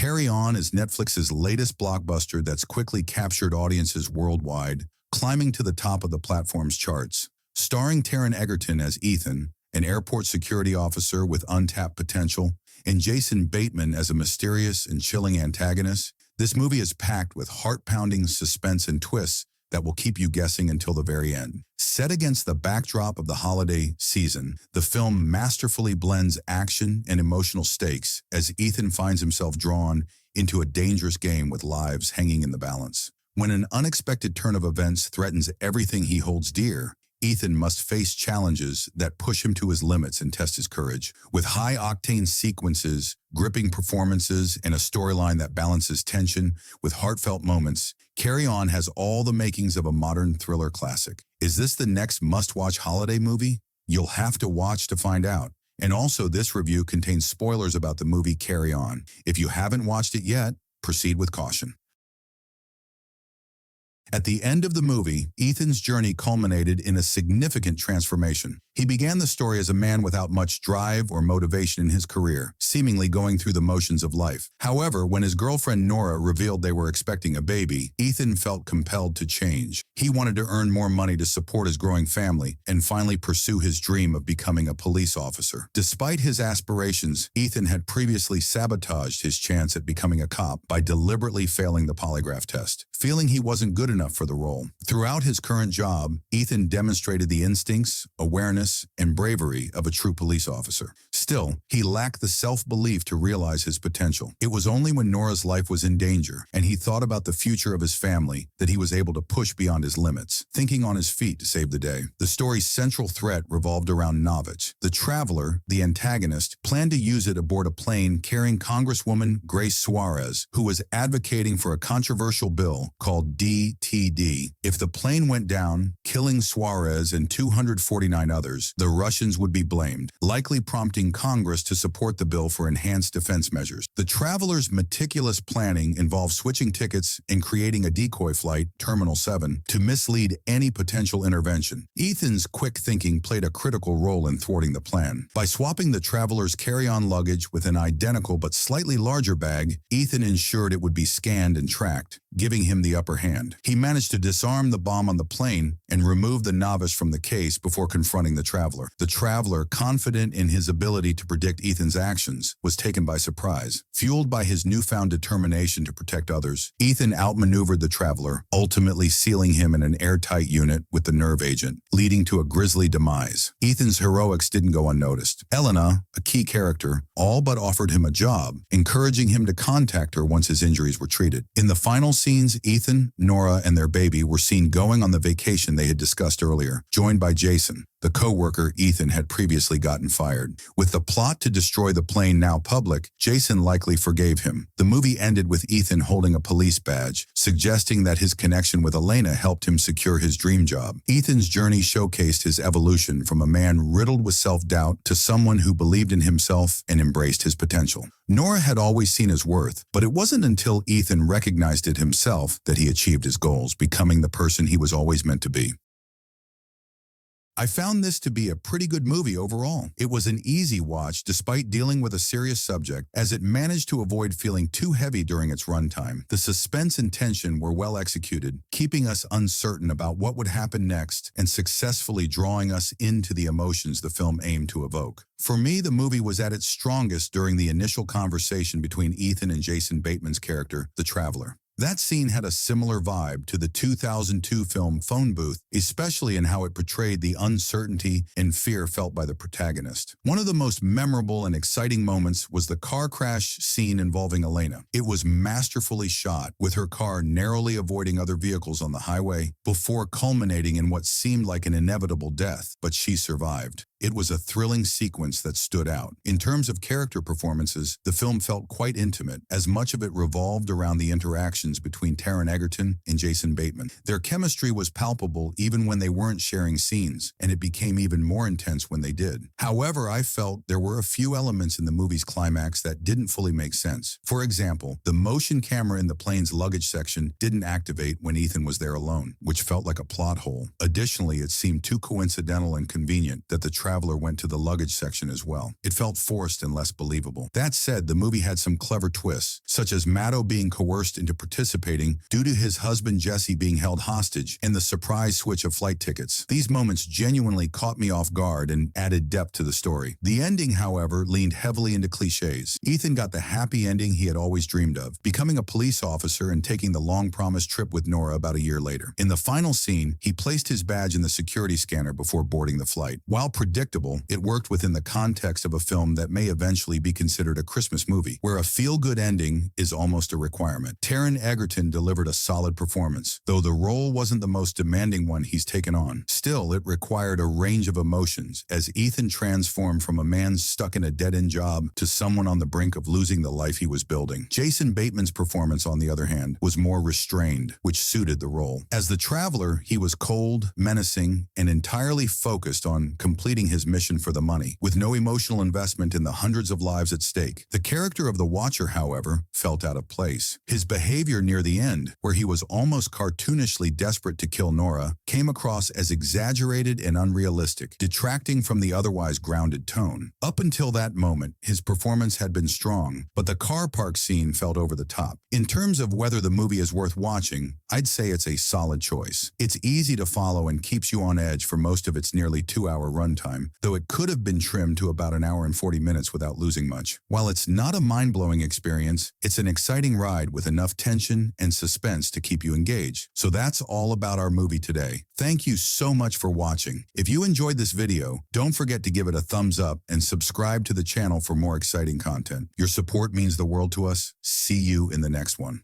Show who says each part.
Speaker 1: Carry On is Netflix's latest blockbuster that's quickly captured audiences worldwide, climbing to the top of the platform's charts. Starring Taron Egerton as Ethan, an airport security officer with untapped potential, and Jason Bateman as a mysterious and chilling antagonist, this movie is packed with heart-pounding suspense and twists that will keep you guessing until the very end. Set against the backdrop of the holiday season, the film masterfully blends action and emotional stakes as Ethan finds himself drawn into a dangerous game with lives hanging in the balance. When an unexpected turn of events threatens everything he holds dear, Ethan must face challenges that push him to his limits and test his courage. With high-octane sequences, gripping performances, and a storyline that balances tension with heartfelt moments, Carry On has all the makings of a modern thriller classic. Is this the next must-watch holiday movie? You'll have to watch to find out. And also, this review contains spoilers about the movie Carry On. If you haven't watched it yet, proceed with caution. At the end of the movie, Ethan's journey culminated in a significant transformation. He began the story as a man without much drive or motivation in his career, seemingly going through the motions of life. However, when his girlfriend Nora revealed they were expecting a baby, Ethan felt compelled to change. He wanted to earn more money to support his growing family and finally pursue his dream of becoming a police officer. Despite his aspirations, Ethan had previously sabotaged his chance at becoming a cop by deliberately failing the polygraph test, feeling he wasn't good enough for the role. Throughout his current job, Ethan demonstrated the instincts, awareness, and bravery of a true police officer. Still, he lacked the self-belief to realize his potential. It was only when Nora's life was in danger and he thought about the future of his family that he was able to push beyond his limits, thinking on his feet to save the day. The story's central threat revolved around Novich. The traveler, the antagonist, planned to use it aboard a plane carrying Congresswoman Grace Suarez, who was advocating for a controversial bill called DTD. If the plane went down, killing Suarez and 249 others, the Russians would be blamed, likely prompting Congress to support the bill for enhanced defense measures. The traveler's meticulous planning involved switching tickets and creating a decoy flight, Terminal 7, to mislead any potential intervention. Ethan's quick thinking played a critical role in thwarting the plan. By swapping the traveler's carry-on luggage with an identical but slightly larger bag, Ethan ensured it would be scanned and tracked, giving him the upper hand. He managed to disarm the bomb on the plane and remove the novice from the case before confronting the traveler. The traveler, confident in his ability to predict Ethan's actions, was taken by surprise. Fueled by his newfound determination to protect others, Ethan outmaneuvered the traveler, ultimately sealing him in an airtight unit with the nerve agent, leading to a grisly demise. Ethan's heroics didn't go unnoticed. Elena, a key character, all but offered him a job, encouraging him to contact her once his injuries were treated. In the final scenes, Ethan, Nora, and their baby were seen going on the vacation they had discussed earlier, joined by Jason, the co-worker Ethan had previously gotten fired. With the plot to destroy the plane now public, Jason likely forgave him. The movie ended with Ethan holding a police badge, suggesting that his connection with Elena helped him secure his dream job. Ethan's journey showcased his evolution from a man riddled with self-doubt to someone who believed in himself and embraced his potential. Nora had always seen his worth, but it wasn't until Ethan recognized it himself that he achieved his goals, becoming the person he was always meant to be. I found this to be a pretty good movie overall. It was an easy watch despite dealing with a serious subject, as it managed to avoid feeling too heavy during its runtime. The suspense and tension were well executed, keeping us uncertain about what would happen next and successfully drawing us into the emotions the film aimed to evoke. For me, the movie was at its strongest during the initial conversation between Ethan and Jason Bateman's character, the Traveler. That scene had a similar vibe to the 2002 film Phone Booth, especially in how it portrayed the uncertainty and fear felt by the protagonist. One of the most memorable and exciting moments was the car crash scene involving Elena. It was masterfully shot, with her car narrowly avoiding other vehicles on the highway before culminating in what seemed like an inevitable death, but she survived. It was a thrilling sequence that stood out. In terms of character performances, the film felt quite intimate, as much of it revolved around the interactions between Taron Egerton and Jason Bateman. Their chemistry was palpable even when they weren't sharing scenes, and it became even more intense when they did. However, I felt there were a few elements in the movie's climax that didn't fully make sense. For example, the motion camera in the plane's luggage section didn't activate when Ethan was there alone, which felt like a plot hole. Additionally, it seemed too coincidental and convenient that the traveler went to the luggage section as well. It felt forced and less believable. That said, the movie had some clever twists, such as Matto being coerced into participating due to his husband Jesse being held hostage and the surprise switch of flight tickets. These moments genuinely caught me off guard and added depth to the story. The ending, however, leaned heavily into cliches. Ethan got the happy ending he had always dreamed of, becoming a police officer and taking the long-promised trip with Nora about a year later. In the final scene, he placed his badge in the security scanner before boarding the flight. While predictable, it worked within the context of a film that may eventually be considered a Christmas movie, where a feel-good ending is almost a requirement. Taron Egerton delivered a solid performance, though the role wasn't the most demanding one he's taken on. Still, it required a range of emotions, as Ethan transformed from a man stuck in a dead-end job to someone on the brink of losing the life he was building. Jason Bateman's performance, on the other hand, was more restrained, which suited the role. As the traveler, he was cold, menacing, and entirely focused on completing his mission for the money, with no emotional investment in the hundreds of lives at stake. The character of the Watcher, however, felt out of place. His behavior near the end, where he was almost cartoonishly desperate to kill Nora, came across as exaggerated and unrealistic, detracting from the otherwise grounded tone. Up until that moment, his performance had been strong, but the car park scene felt over the top. In terms of whether the movie is worth watching, I'd say it's a solid choice. It's easy to follow and keeps you on edge for most of its nearly 2-hour runtime, though it could have been trimmed to about an hour and 40 minutes without losing much. While it's not a mind-blowing experience, it's an exciting ride with enough tension and suspense to keep you engaged. So that's all about our movie today. Thank you so much for watching. If you enjoyed this video, don't forget to give it a thumbs up and subscribe to the channel for more exciting content. Your support means the world to us. See you in the next one.